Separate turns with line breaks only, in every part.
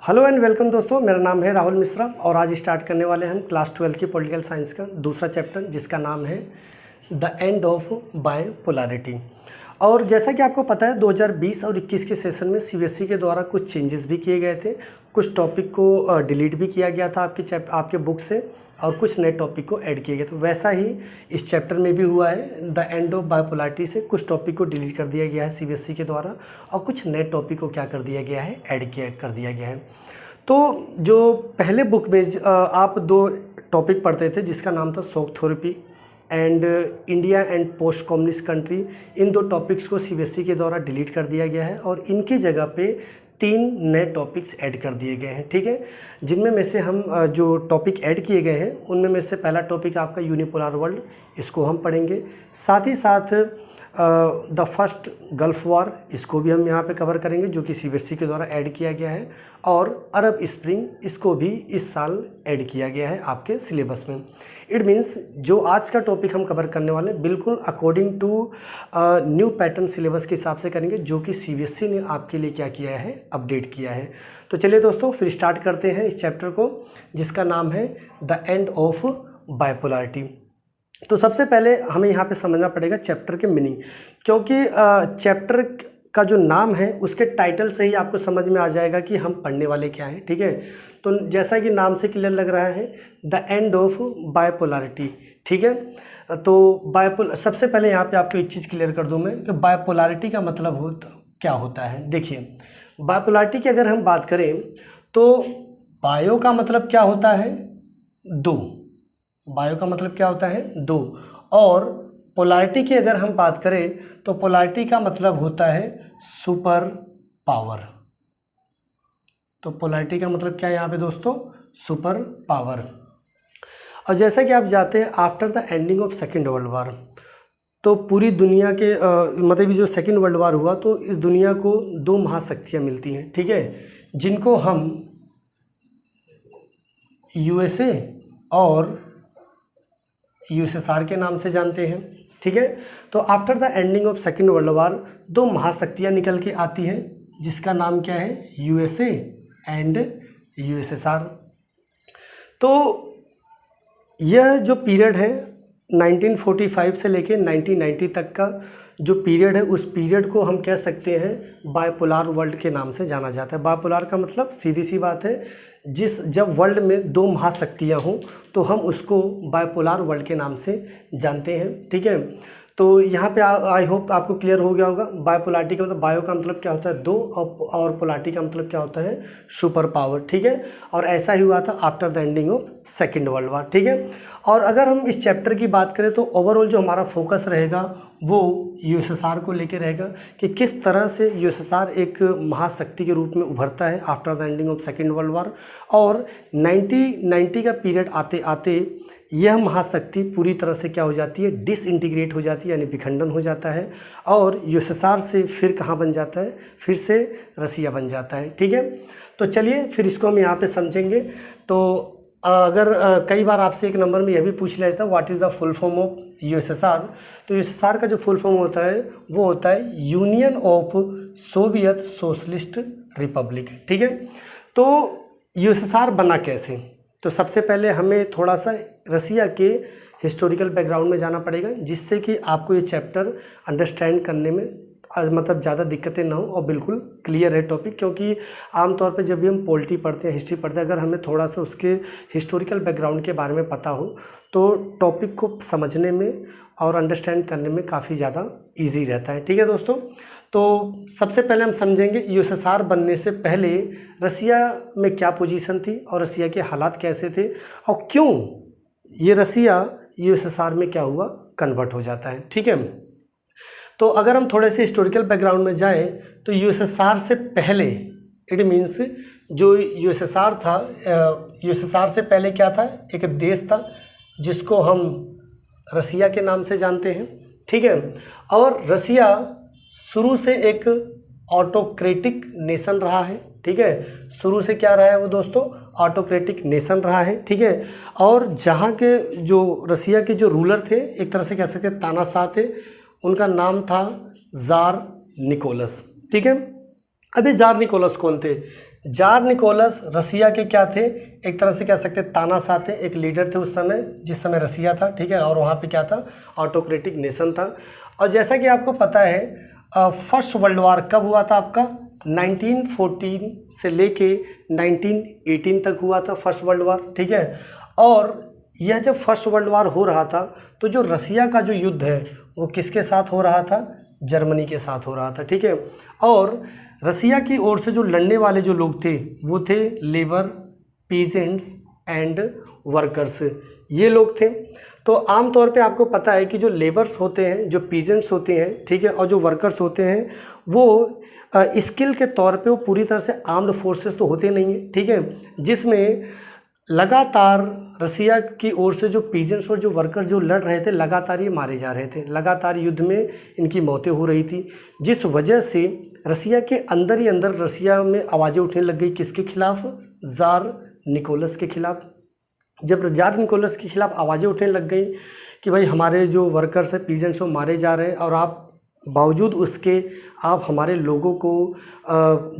Hello and welcome दोस्तों, मेरा नाम है राहुल मिश्रा और आज स्टार्ट करने वाले हैं हम क्लास 12 की पॉलिटिकल साइंस का दूसरा चैप्टर जिसका नाम है द एंड ऑफ बायपोलैरिटी। और जैसा कि आपको पता है 2020 और 21 के सेशन में सीबीएसई के द्वारा कुछ चेंजेस भी किए गए थे, कुछ टॉपिक को डिलीट भी किया गया था आपके बुक से और कुछ नए टॉपिक को ऐड किए गए। तो वैसा ही इस चैप्टर में भी हुआ है। द एंड ऑफ बायपोलैरिटी से कुछ टॉपिक को डिलीट कर दिया गया है सीबीएसई के द्वारा और कुछ नए टॉपिक को क्या कर दिया गया है, ऐड कर दिया गया है। तो जो पहले बुक में आप दो टॉपिक पढ़ते थे जिसका नाम था shock therapy and India and post communist country, इन दो टॉपिक्स को सीबीएसई के द्वारा डिलीट कर दिया गया है और इनकी जगह पे 3 नए टॉपिक्स ऐड कर दिए गए हैं। ठीक है, जिनमें में से हम जो टॉपिक ऐड किए गए हैं उनमें में से पहला टॉपिक आपका यूनिपोलर वर्ल्ड, इसको हम पढ़ेंगे। साथ ही साथ द फर्स्ट गल्फ वॉर, इसको भी हम यहाँ पे कवर करेंगे जो कि सीबीएसई के द्वारा ऐड किया गया है। और अरब स्प्रिंग, इसको भी इस साल ऐड किया गया है आपके सिलेबस में। इट मीन्स जो आज का टॉपिक हम कवर करने वाले हैं बिल्कुल according to new pattern syllabus के हिसाब से करेंगे जो कि सीबीएसई ने आपके लिए क्या किया है, अपडेट किया है। तो चलिए दोस्तों फिर स्टार्ट करते हैं इस चैप्टर को जिसका नाम है द एंड ऑफ बायपोलैरिटी। तो सबसे पहले हमें यहाँ पे समझना पड़ेगा चैप्टर के मीनिंग, क्योंकि चैप्टर का जो नाम है उसके टाइटल से ही आपको समझ में आ जाएगा कि हम पढ़ने वाले क्या हैं। ठीक है, तो जैसा कि नाम से क्लियर लग रहा है द एंड ऑफ बायपोलैरिटी। ठीक है, तो सबसे पहले यहाँ पे आपको एक चीज़ क्लियर कर दूँ मैं कि बायपोलैरिटी का मतलब क्या होता है। देखिए, बायपोलैरिटी की अगर हम बात करें तो बायो का मतलब क्या होता है, दो। बायो का मतलब क्या होता है, दो। और पोलैरिटी की अगर हम बात करें तो पोलैरिटी का मतलब होता है सुपर पावर। तो पोलैरिटी का मतलब क्या है यहाँ पे दोस्तों, सुपर पावर। और जैसा कि आप जाते हैं after the ending of second world war, तो पूरी दुनिया के मतलब जो सेकेंड वर्ल्ड वॉर हुआ तो इस दुनिया को 2 महाशक्तियाँ मिलती हैं। ठीक है, जिनको हम यूएसए और यूएसएसआर के नाम से जानते हैं। ठीक है, तो after the ending of second world war 2 महाशक्तियाँ निकल के आती हैं जिसका नाम क्या है, यूएसए एंड यूएसएसआर। तो यह जो पीरियड है 1945 से लेके 1990 तक का जो पीरियड है उस पीरियड को हम कह सकते हैं बायपोलर वर्ल्ड के नाम से जाना जाता है। बायपोलर का मतलब सीधी सी बात है, जब वर्ल्ड में 2 महाशक्तियाँ हों तो हम उसको बायपोलर वर्ल्ड के नाम से जानते हैं। ठीक है, तो यहाँ पे आई होप आपको क्लियर हो गया होगा। बायपोलैरिटी का मतलब, बायो का मतलब क्या होता है, 2, और पोलैरिटी का मतलब क्या होता है, सुपर पावर। ठीक है, और ऐसा ही हुआ था after the ending of second world war. ठीक है, और अगर हम इस चैप्टर की बात करें तो ओवरऑल जो हमारा फोकस रहेगा वो यूएसएसआर को लेकर रहेगा कि किस तरह से यूएसएसआर एक महाशक्ति के रूप में उभरता है after the ending of second world war. और 1990 का पीरियड आते आते यह महाशक्ति पूरी तरह से क्या हो जाती है, डिसइंटीग्रेट हो जाती है, यानी विखंडन हो जाता है। और यूएसएसआर से फिर कहाँ बन जाता है, फिर से रसिया बन जाता है। ठीक है, तो चलिए फिर इसको हम यहाँ पे समझेंगे। तो अगर कई बार आपसे एक नंबर में यह भी पूछ लिया जाता है what is the full form of USSR, तो यूएसएसआर का जो फुल फॉर्म होता है वो होता है union of Soviet socialist Republic. ठीक है, तो यूएसएसआर बना कैसे, तो सबसे पहले हमें थोड़ा सा रसिया के हिस्टोरिकल बैकग्राउंड में जाना पड़ेगा जिससे कि आपको ये चैप्टर अंडरस्टैंड करने में मतलब ज़्यादा दिक्कतें ना हो और बिल्कुल क्लियर है टॉपिक। क्योंकि आमतौर पे जब भी हम पॉलिटी पढ़ते हैं, हिस्ट्री पढ़ते हैं, अगर हमें थोड़ा सा उसके हिस्टोरिकल बैकग्राउंड के बारे में पता हो तो टॉपिक को समझने में और अंडरस्टैंड करने में काफ़ी ज़्यादा ईजी रहता है। ठीक है दोस्तों, तो सबसे पहले हम समझेंगे यूएसएसआर बनने से पहले रसिया में क्या पोजीशन थी और रसिया के हालात कैसे थे और क्यों ये रसिया यूएसएसआर में क्या हुआ, कन्वर्ट हो जाता है। ठीक है, तो अगर हम थोड़े से हिस्टोरिकल बैकग्राउंड में जाएं तो यूएसएसआर से पहले, इट मीन्स जो यूएसएसआर था, यूएसएसआर से पहले क्या था, एक देश था जिसको हम रसिया के नाम से जानते हैं। ठीक है, और रसिया शुरू से एक ऑटोक्रेटिक नेशन रहा है। ठीक है, शुरू से क्या रहा है वो दोस्तों, ऑटोक्रेटिक नेशन रहा है। ठीक है, और जहाँ के जो रसिया के जो रूलर थे, एक तरह से कह सकते हैं तानाशाह थे, उनका नाम था ज़ार निकोलस। ठीक है, अभी जार निकोलस कौन थे, जार निकोलस रसिया के क्या थे, एक तरह से कह सकते हैं तानाशाह थे, एक लीडर थे उस समय, जिस समय रसिया था, ठीक है, और वहाँ पे क्या था, ऑटोक्रेटिक नेशन था। और जैसा कि आपको पता है फर्स्ट वर्ल्ड वार कब हुआ था आपका, 1914 से लेके 1918 तक हुआ था फर्स्ट वर्ल्ड वार, ठीक है। और यह जब फर्स्ट वर्ल्ड वार हो रहा था तो जो रसिया का जो युद्ध है वो किसके साथ हो रहा था, जर्मनी के साथ हो रहा था, ठीक है। और रसिया की ओर से जो लड़ने वाले जो लोग थे वो थे लेबर, पीजेंट्स एंड वर्कर्स, ये लोग थे। तो आमतौर पे आपको पता है कि जो लेबर्स होते हैं, जो पीजेंट्स होते हैं, ठीक है, और जो वर्कर्स होते हैं वो स्किल के तौर पे वो पूरी तरह से आर्म्ड फोर्सेस तो होते नहीं हैं, ठीक है, जिसमें लगातार रसिया की ओर से जो पीजेंट्स और जो वर्कर्स जो लड़ रहे थे लगातार ये मारे जा रहे थे, लगातार युद्ध में इनकी मौतें हो रही थी, जिस वजह से रसिया के अंदर ही अंदर रसिया में आवाज़ें उठने लग गई, किसके खिलाफ, जार निकोलस के खिलाफ। जब जार निकोलस के खिलाफ आवाज़ें उठने लग गई कि भाई हमारे जो वर्कर्स हैं, पीजेंट्स, वो मारे जा रहे हैं और आप बावजूद उसके आप हमारे लोगों को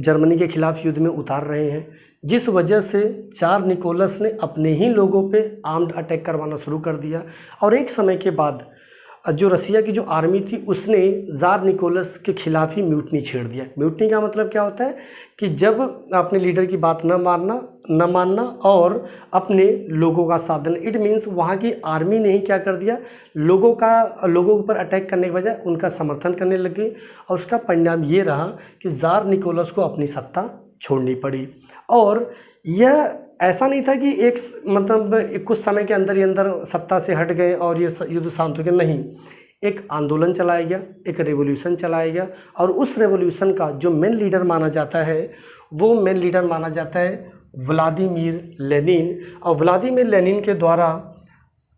जर्मनी के खिलाफ युद्ध में उतार रहे हैं, जिस वजह से जार निकोलस ने अपने ही लोगों पे आर्म्ड अटैक करवाना शुरू कर दिया। और एक समय के बाद जो रसिया की जो आर्मी थी उसने जार निकोलस के खिलाफ ही म्यूटनी छेड़ दिया। म्यूटनी का मतलब क्या होता है कि जब अपने लीडर की बात न मानना और अपने लोगों का साथ देना। इट मीन्स वहाँ की आर्मी ने ही क्या कर दिया, लोगों के ऊपर अटैक करने के बजाय उनका समर्थन करने लग गई, और उसका परिणाम ये रहा कि जार निकोलस को अपनी सत्ता छोड़नी पड़ी। और यह ऐसा नहीं था कि कुछ समय के अंदर ही अंदर सत्ता से हट गए और ये युद्ध शांत हो गया, नहीं, एक आंदोलन चलाया गया, एक रेवोल्यूशन चलाया गया, और उस रेवोल्यूशन का जो मेन लीडर माना जाता है वो मेन लीडर माना जाता है व्लादिमीर लेनिन। और व्लादिमीर लेनिन के द्वारा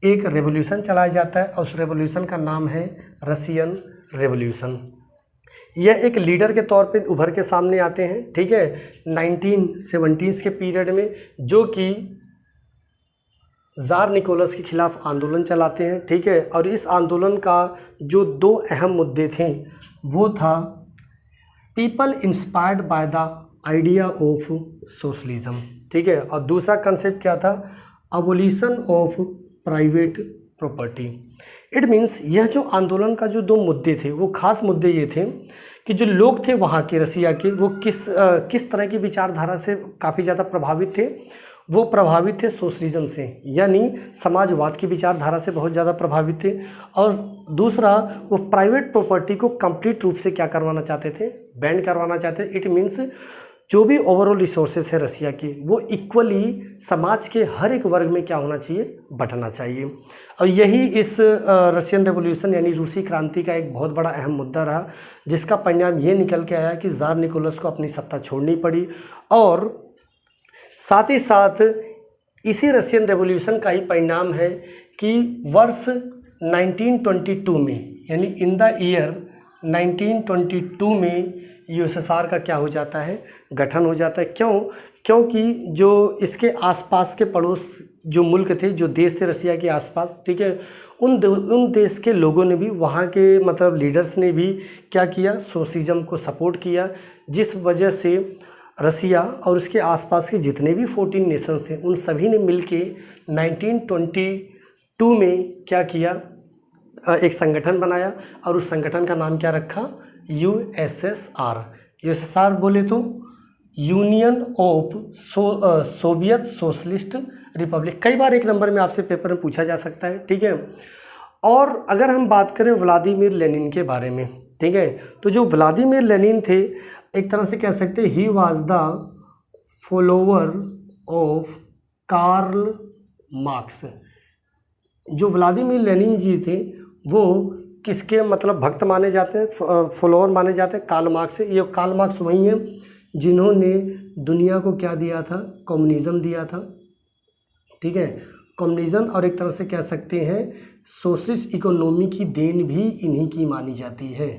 एक रेवोल्यूशन चलाया जाता है और उस रेवोल्यूशन का नाम है रशियन रेवोल्यूशन। यह एक लीडर के तौर पे उभर के सामने आते हैं, ठीक है, 1970s के पीरियड में, जो कि जार निकोलस के खिलाफ आंदोलन चलाते हैं, ठीक है। और इस आंदोलन का जो दो अहम मुद्दे थे वो था people inspired by the idea of socialism, ठीक है, और दूसरा कंसेप्ट क्या था, abolition of private property. It means यह जो आंदोलन का जो दो मुद्दे थे वो खास मुद्दे ये थे कि जो लोग थे वहाँ के रसिया के वो किस तरह की विचारधारा से काफ़ी ज़्यादा प्रभावित थे। वो प्रभावित थे सोशलिज्म से, यानी समाजवाद की विचारधारा से बहुत ज़्यादा प्रभावित थे। और दूसरा, वो प्राइवेट प्रॉपर्टी को कंप्लीट रूप से क्या करवाना चाहते थे, बैन करवाना चाहते थे। इट मीन्स जो भी ओवरऑल रिसोर्सेज है रसिया की वो इक्वली समाज के हर एक वर्ग में क्या होना चाहिए, बंटना चाहिए। और यही इस रशियन रेवोल्यूशन यानी रूसी क्रांति का एक बहुत बड़ा अहम मुद्दा रहा, जिसका परिणाम ये निकल के आया कि जार निकोलस को अपनी सत्ता छोड़नी पड़ी। और साथ ही साथ इसी रशियन रेवोल्यूशन का ही परिणाम है कि वर्ष 1922 में, यानी इन द ईयर 1922 में यूएसएसआर का क्या हो जाता है, गठन हो जाता है। क्योंकि जो इसके आसपास के पड़ोस जो मुल्क थे, जो देश थे रसिया के आसपास, ठीक है, उन देश के लोगों ने भी, वहाँ के लीडर्स ने भी क्या किया, सोशलिज्म को सपोर्ट किया, जिस वजह से रसिया और उसके आसपास के जितने भी 14 नेशंस थे उन सभी ने मिलके 1922 में क्या किया, एक संगठन बनाया, और उस संगठन का नाम क्या रखा, यूएसएसआर। यूएसएसआर बोले तो union of Soviet socialist Republic. कई बार एक नंबर में आपसे पेपर में पूछा जा सकता है, ठीक है। और अगर हम बात करें व्लादिमीर लेनिन के बारे में, ठीक है, तो जो व्लादिमीर लेनिन थे, एक तरह से कह सकते हैं he was the follower of Karl Marx. जो व्लादिमीर लेनिन जी थे वो किसके भक्त माने जाते हैं, फॉलोअर माने जाते हैं, कार्ल मार्क्स से। ये कार्ल मार्क्स वही हैं जिन्होंने दुनिया को क्या दिया था, कम्युनिज़्म दिया था, ठीक है, कम्युनिज़्म। और एक तरह से कह सकते हैं सोशलिस्ट इकोनॉमी की देन भी इन्हीं की मानी जाती है।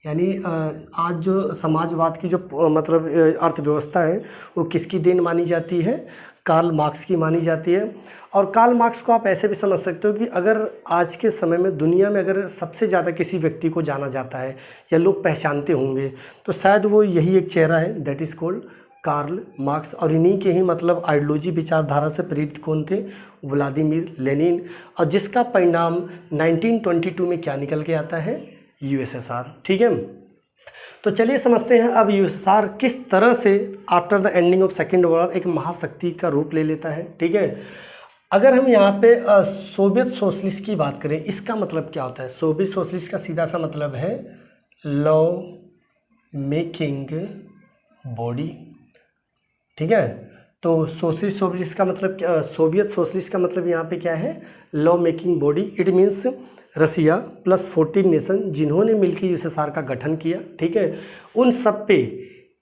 यानी आज जो समाजवाद की जो अर्थव्यवस्था है वो किसकी देन मानी जाती है, कार्ल मार्क्स की मानी जाती है। और कार्ल मार्क्स को आप ऐसे भी समझ सकते हो कि अगर आज के समय में दुनिया में अगर सबसे ज़्यादा किसी व्यक्ति को जाना जाता है या लोग पहचानते होंगे तो शायद वो यही एक चेहरा है, that is called Karl Marx, और इन्हीं के ही मतलब आइडियोलॉजी विचारधारा से प्रेरित कौन थे, व्लादिमीर लेनिन, और जिसका परिणाम 1922 में क्या निकल के आता है, यूएसएसआर। ठीक है, तो चलिए समझते हैं अब यूएसएसआर किस तरह से after the ending of second world war एक महाशक्ति का रूप ले लेता है। ठीक है, अगर हम यहाँ पे सोवियत सोशलिस्ट की बात करें, इसका मतलब क्या होता है, सोवियत सोशलिस्ट का सीधा सा मतलब है लॉ मेकिंग बॉडी। ठीक है, तो सोशलिस्ट का मतलब क्या, सोवियत सोशलिस्ट का मतलब यहाँ पे क्या है, law making body. It means Russia plus 14 nation जिन्होंने मिलकर यूएसएसआर का गठन किया। ठीक है, उन सब पे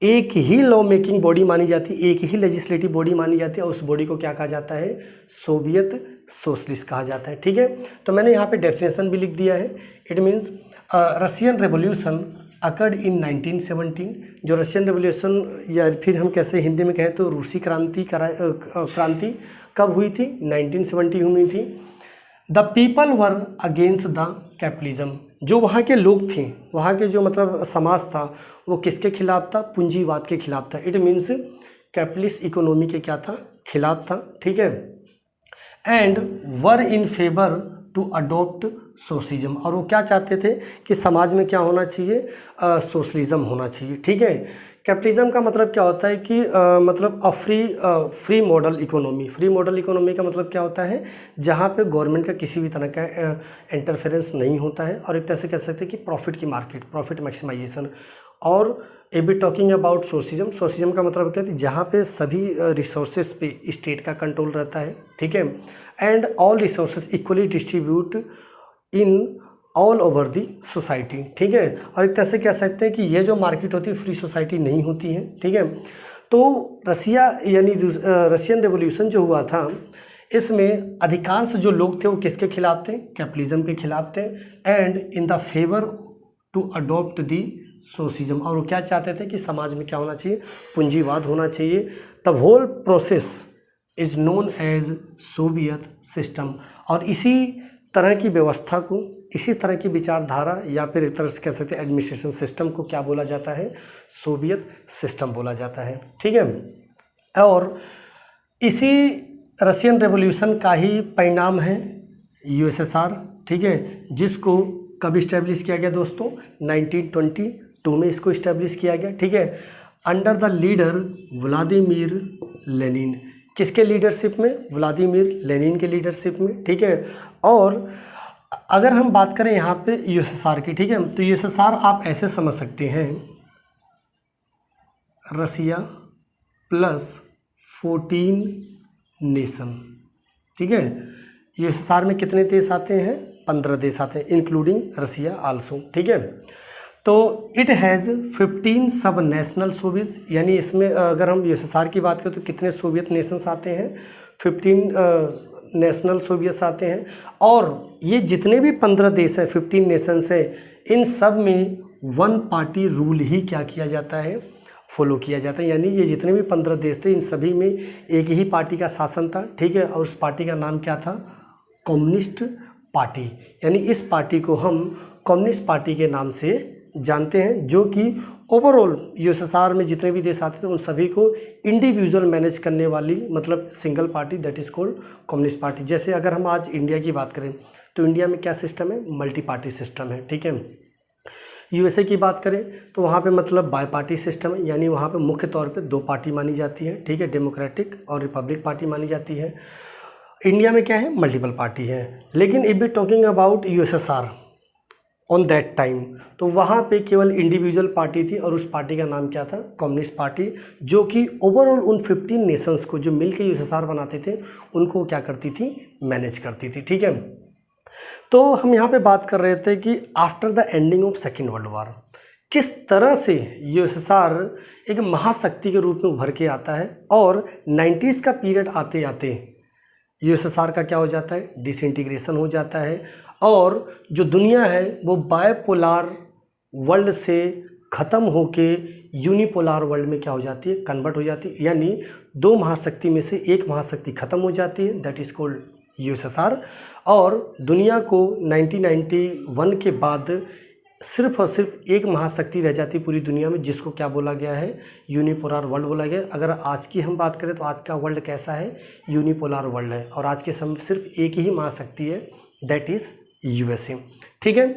एक ही लॉ मेकिंग बॉडी मानी जाती है, एक ही लेजिस्लेटिव बॉडी मानी जाती है, और उस बॉडी को क्या कहा जाता है, सोवियत सोशलिस्ट कहा जाता है। ठीक है, तो मैंने यहाँ पे डेफिनेशन भी लिख दिया है। It means Russian revolution occurred in 1917, जो रशियन रेवोल्यूशन या फिर हम कैसे हिंदी में कहें तो रूसी क्रांति कब हुई थी, 1917 हुई थी। The people were against the capitalism, जो वहाँ के लोग थे, वहाँ के जो मतलब समाज था वो किसके खिलाफ था, पूंजीवाद के खिलाफ था। इट मीन्स कैपिटलिस्ट इकोनॉमी के क्या था, खिलाफ था। ठीक है, and were in favour to adopt socialism, और वो क्या चाहते थे कि समाज में क्या होना चाहिए, सोशलिज्म होना चाहिए। ठीक है, कैपिटलिज्म का मतलब क्या होता है कि मतलब free model economy. Free model economy का मतलब क्या होता है, जहाँ पे गवर्नमेंट का किसी भी तरह का इंटरफेरेंस नहीं होता है, और एक तरह से कह सकते हैं कि प्रॉफिट की मार्केट, प्रॉफिट मैक्सिमाइजेशन। और A B talking about socialism, socialism का मतलब क्या है, जहाँ पे सभी रिसोर्सेज पे स्टेट का कंट्रोल रहता है। ठीक है, and all resources equally distribute in all over the society. ठीक है, और एक तरह से कह सकते हैं कि ये जो मार्केट होती है फ्री सोसाइटी नहीं होती है। ठीक है, तो रसिया यानी रशियन रेवोल्यूशन जो हुआ था, इसमें अधिकांश जो लोग थे वो किसके खिलाफ थे, कैपिटलिज्म के खिलाफ थे, and in the favour to adopt the socialism, और वो क्या चाहते थे कि समाज में क्या होना चाहिए, पूंजीवाद होना चाहिए। The whole process is known as Soviet system, और इसी तरह की व्यवस्था को, इसी तरह की विचारधारा या फिर एक तरह से कह सकते हैं एडमिनिस्ट्रेशन सिस्टम को क्या बोला जाता है, सोवियत सिस्टम बोला जाता है। ठीक है, और इसी रशियन रेवोल्यूशन का ही परिणाम है यूएसएसआर। ठीक है, जिसको कब इस्टेब्लिश किया गया दोस्तों, 1922 में इसको इस्टेब्लिश किया गया। ठीक है, under the leader Vladimir Lenin, किसके लीडरशिप में, व्लादिमीर लेनिन के लीडरशिप में। ठीक है, और अगर हम बात करें यहाँ पे यूएसएसआर की, ठीक है, तो यूएसएसआर आप ऐसे समझ सकते हैं, रसिया प्लस 14 नेशन। ठीक है, यूएसएसआर में कितने देश आते हैं, 15 देश आते हैं, इंक्लूडिंग रसिया आल्सो। ठीक है, तो इट हैज़ 15 सब नेशनल सोवियत, यानी इसमें अगर हम यूएसएसआर की बात करें तो कितने सोवियत नेशंस आते हैं, 15 नेशनल सोवियत आते हैं। और ये जितने भी 15 देश हैं, 15 नेशंस हैं, इन सब में वन पार्टी रूल ही क्या किया जाता है, फॉलो किया जाता है। यानी ये जितने भी 15 देश थे, इन सभी में एक ही पार्टी का शासन था। ठीक है, और उस पार्टी का नाम क्या था, कम्युनिस्ट पार्टी। यानी इस पार्टी को हम कम्युनिस्ट पार्टी के नाम से जानते हैं, जो कि ओवरऑल यूएसएसआर में जितने भी देश आते थे उन सभी को इंडिविजुअल मैनेज करने वाली, मतलब single party, that is called communist party. जैसे अगर हम आज इंडिया की बात करें तो इंडिया में क्या सिस्टम है, मल्टी पार्टी सिस्टम है। ठीक है, यूएसए की बात करें तो वहाँ पे मतलब बाई पार्टी सिस्टम है, यानी वहाँ पे मुख्य तौर पे 2 पार्टी मानी जाती है। ठीक है, डेमोक्रेटिक और रिपब्लिक पार्टी मानी जाती है। इंडिया में क्या है, मल्टीपल पार्टी है। लेकिन if B talking about USSR on that time, तो वहाँ पे केवल इंडिविजुअल पार्टी थी, और उस पार्टी का नाम क्या था, कम्युनिस्ट पार्टी, जो कि ओवरऑल उन 15 नेशंस को जो मिलकर यूएसएसआर बनाते थे उनको क्या करती थी, मैनेज करती थी। ठीक है, तो हम यहाँ पे बात कर रहे थे कि after the ending of second world war किस तरह से यूएसएसआर एक महाशक्ति के रूप में उभर के आता है, और 90s का पीरियड आते आते यूएसएसआर का क्या हो जाता है, डिसइंटीग्रेशन हो जाता है, और जो दुनिया है वो बायपोलार वर्ल्ड से ख़त्म होके यूनिपोलार वर्ल्ड में क्या हो जाती है, कन्वर्ट हो जाती है। यानी 2 महाशक्ति में से एक महाशक्ति ख़त्म हो जाती है, दैट इज़ कॉल्ड यूएसएसआर, और दुनिया को 1991 के बाद सिर्फ और सिर्फ एक महाशक्ति रह जाती पूरी दुनिया में, जिसको क्या बोला गया है, यूनिपोलर वर्ल्ड बोला गया। अगर आज की हम बात करें तो आज का वर्ल्ड कैसा है, यूनिपोलर वर्ल्ड है, और आज के समय सिर्फ एक ही महाशक्ति है, दैट इज़ यूएसए। ठीक है,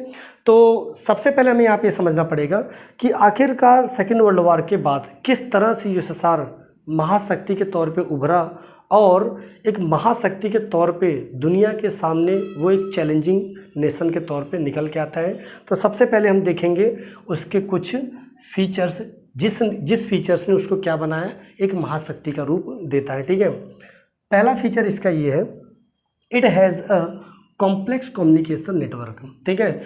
तो सबसे पहले हमें यहाँ पे समझना पड़ेगा कि आखिरकार सेकेंड वर्ल्ड वॉर के बाद किस तरह से यूएसएसआर महाशक्ति के तौर पे उभरा और एक महाशक्ति के तौर पे दुनिया के सामने वो एक चैलेंजिंग नेशन के तौर पे निकल के आता है। तो सबसे पहले हम देखेंगे उसके कुछ फीचर्स, जिस फीचर्स ने उसको क्या बनाया, एक महाशक्ति का रूप देता है। ठीक है, पहला फीचर इसका ये है, it has a complex communication network. ठीक है,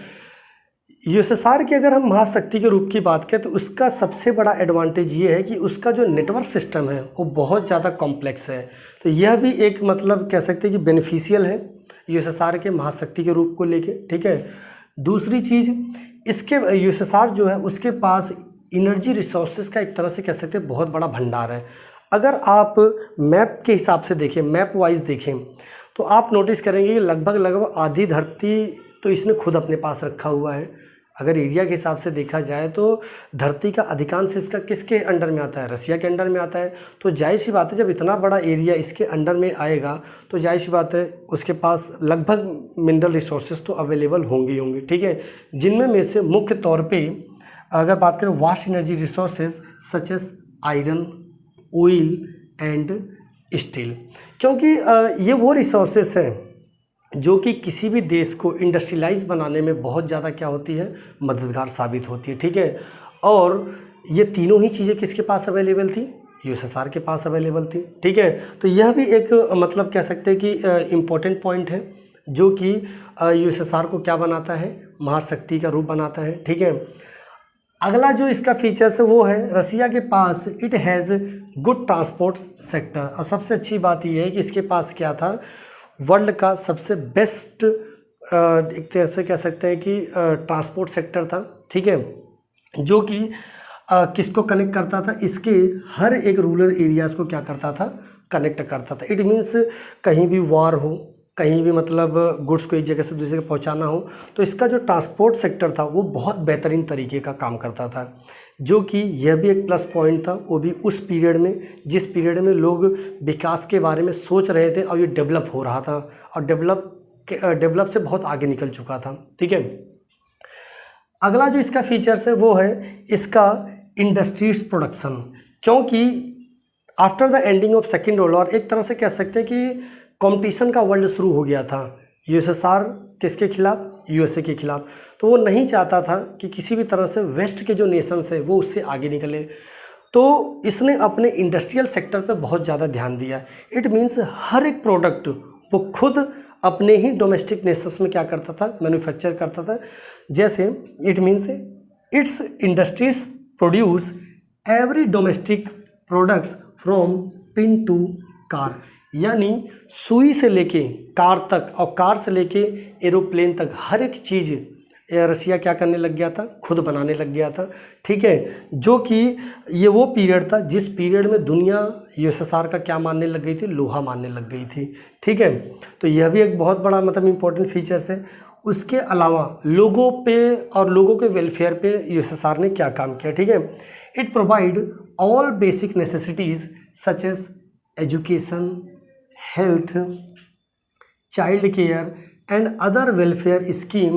यूएसएसआर की अगर हम महाशक्ति के रूप की बात करें तो उसका सबसे बड़ा एडवांटेज ये है कि उसका जो नेटवर्क सिस्टम है वो बहुत ज़्यादा कॉम्प्लेक्स है। तो यह भी एक मतलब कह सकते हैं कि बेनिफिशियल है यूएसएसआर के महाशक्ति के रूप को लेके। ठीक है, दूसरी चीज़, इसके यूएसएसआर जो है उसके पास एनर्जी रिसोर्सेज का एक तरह से कह सकते हैं बहुत बड़ा भंडार है। अगर आप मैप के हिसाब से देखें, मैप वाइज देखें, तो आप नोटिस करेंगे कि लगभग आधी धरती तो इसने खुद अपने पास रखा हुआ है। अगर एरिया के हिसाब से देखा जाए तो धरती का अधिकांश इसका किसके अंडर में आता है, रसिया के अंडर में आता है। तो जाहिर सी बात है जब इतना बड़ा एरिया इसके अंडर में आएगा तो जाहिर सी बात है उसके पास लगभग मिनरल रिसोर्सेज तो अवेलेबल होंगे ही होंगे। ठीक है, जिनमें में से मुख्य तौर पे अगर बात करें vast energy resources such as iron, oil and steel, क्योंकि ये वो रिसोर्सेज हैं जो कि किसी भी देश को इंडस्ट्रियलाइज बनाने में बहुत ज़्यादा क्या होती है, मददगार साबित होती है। ठीक है, और ये तीनों ही चीज़ें किसके पास अवेलेबल थी, यूएसएसआर के पास अवेलेबल थी। ठीक है, तो यह भी एक मतलब कह सकते हैं कि इम्पोर्टेंट पॉइंट है जो कि यूएसएसआर को क्या बनाता है, महाशक्ति का रूप बनाता है। ठीक है, अगला जो इसका फीचर्स है वो है रसिया के पास it has good transport sector. और सबसे अच्छी बात यह है कि इसके पास क्या था, वर्ल्ड का सबसे बेस्ट एक तरह से कह सकते हैं कि ट्रांसपोर्ट सेक्टर था। ठीक है, जो कि किसको कनेक्ट करता था, इसके हर एक रूरल एरियाज़ को क्या करता था, कनेक्ट करता था। इट मीन्स कहीं भी वार हो, कहीं भी मतलब गुड्स को एक जगह से दूसरी जगह पहुंचाना हो, तो इसका जो ट्रांसपोर्ट सेक्टर था वो बहुत बेहतरीन तरीके का काम करता था, जो कि यह भी एक प्लस पॉइंट था। वो भी उस पीरियड में जिस पीरियड में लोग विकास के बारे में सोच रहे थे और ये डेवलप हो रहा था और डेवलप से बहुत आगे निकल चुका था। ठीक है, अगला जो इसका फीचर्स है वो है इसका इंडस्ट्रीज प्रोडक्शन, क्योंकि after the ending of second world war एक तरह से कह सकते हैं कि कंपटीशन का वर्ल्ड शुरू हो गया था यूएसएसआर किसके खिलाफ, यूएसए के खिलाफ। तो वो नहीं चाहता था कि किसी भी तरह से वेस्ट के जो नेशंस है वो उससे आगे निकले, तो इसने अपने इंडस्ट्रियल सेक्टर पे बहुत ज़्यादा ध्यान दिया। इट मीन्स हर एक प्रोडक्ट वो खुद अपने ही डोमेस्टिक नेशंस में क्या करता था, मैन्युफैक्चर करता था। जैसे it means its industries produce every domestic products from pin to car, यानी सुई से लेके कार तक और कार से लेके एरोप्लेन तक हर एक चीज़ रसिया क्या करने लग गया था, खुद बनाने लग गया था। ठीक है, जो कि ये वो पीरियड था जिस पीरियड में दुनिया यूएसएसआर का क्या मानने लग गई थी, लोहा मानने लग गई थी। ठीक है, तो यह भी एक बहुत बड़ा मतलब इम्पोर्टेंट फीचर्स है। उसके अलावा लोगों पे और लोगों के वेलफेयर पे यूएसएसआर ने क्या काम किया। ठीक है, it provide all basic necessities such as education, health, child care and other welfare scheme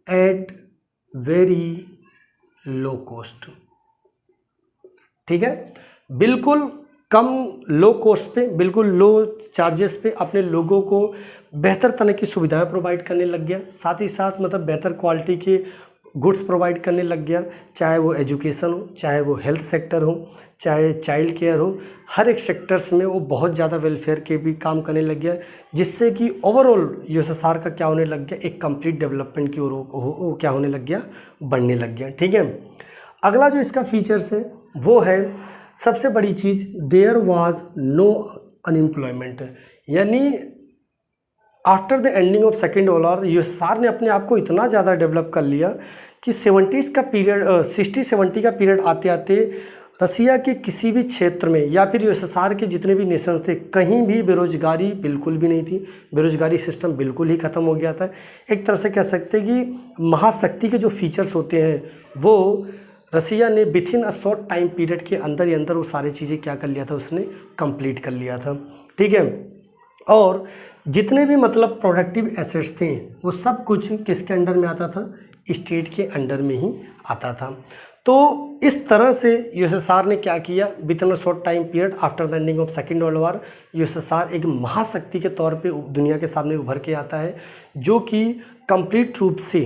at very low cost. ठीक है, बिल्कुल कम लो कॉस्ट पे, बिल्कुल लो चार्जेस पे अपने लोगों को बेहतर तरह की सुविधाएं प्रोवाइड करने लग गया, साथ ही साथ मतलब बेहतर क्वालिटी के गुड्स प्रोवाइड करने लग गया, चाहे वो एजुकेशन हो, चाहे वो हेल्थ सेक्टर हो, चाहे चाइल्ड केयर हो, हर एक सेक्टर्स में वो बहुत ज़्यादा वेलफेयर के भी काम करने लग गया, जिससे कि ओवरऑल यूएसएसआर का क्या होने लग गया, एक कंप्लीट डेवलपमेंट की ओर क्या होने लग गया, बढ़ने लग गया। ठीक है, अगला जो इसका फीचर्स है वो है सबसे बड़ी चीज़, देयर वाज नो अनएम्प्लॉयमेंट, यानी after the ending of second world war USSR ने अपने आप को इतना ज़्यादा डेवलप कर लिया कि 70s का पीरियड 60-70 का पीरियड आते आते रसिया के किसी भी क्षेत्र में या फिर यूएसएसआर के जितने भी नेशन थे, कहीं भी बेरोजगारी बिल्कुल भी नहीं थी। बेरोजगारी सिस्टम बिल्कुल ही ख़त्म हो गया था। एक तरह से कह सकते हैं कि महाशक्ति के जो फीचर्स होते हैं वो रसिया ने with in a short time period के अंदर ही अंदर वो सारी चीज़ें क्या कर लिया था, उसने कंप्लीट कर लिया था। ठीक है, और जितने भी मतलब प्रोडक्टिव एसेट्स थे वो सब कुछ किसके अंडर में आता था, स्टेट के अंडर में ही आता था। तो इस तरह से यूएसएसआर ने क्या किया, with in a short time period after the ending of second world war, USSR एक महाशक्ति के तौर पे दुनिया के सामने उभर के आता है, जो कि कंप्लीट रूप से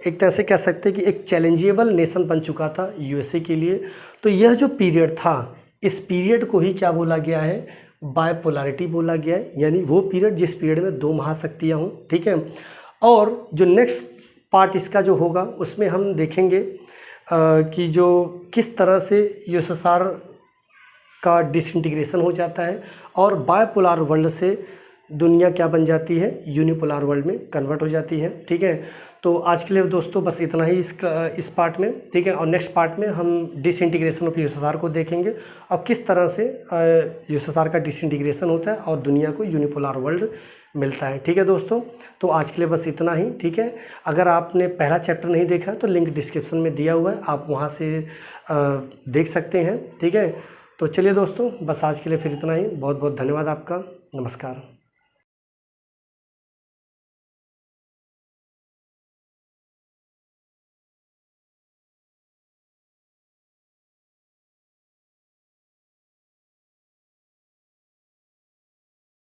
एक तरह से कह सकते हैं कि एक चैलेंजेबल नेशन बन चुका था यूएसए के लिए। तो यह जो पीरियड था, इस पीरियड को ही क्या बोला गया है, बायपोलैरिटी बोला गया है, यानी वो पीरियड जिस पीरियड में दो महाशक्तियाँ हों। ठीक है, और जो नेक्स्ट पार्ट इसका जो होगा उसमें हम देखेंगे कि जो किस तरह से यूएसएसआर का डिसइंटीग्रेशन हो जाता है और बायपोलर वर्ल्ड से दुनिया क्या बन जाती है, यूनिपोलर वर्ल्ड में कन्वर्ट हो जाती है। ठीक है, तो आज के लिए दोस्तों बस इतना ही इस पार्ट में। ठीक है, और नेक्स्ट पार्ट में हम डिसइंटीग्रेशन ऑफ यूएसएसआर को देखेंगे और किस तरह से यूएसएसआर का डिसइंटीग्रेशन होता है और दुनिया को यूनिपोलर वर्ल्ड मिलता है। ठीक है दोस्तों, तो आज के लिए बस इतना ही। ठीक है, अगर आपने पहला चैप्टर नहीं देखा तो लिंक डिस्क्रिप्शन में दिया हुआ है, आप वहाँ से देख सकते हैं। ठीक है, तो चलिए दोस्तों, बस आज के लिए फिर इतना ही। बहुत बहुत धन्यवाद आपका। नमस्कार।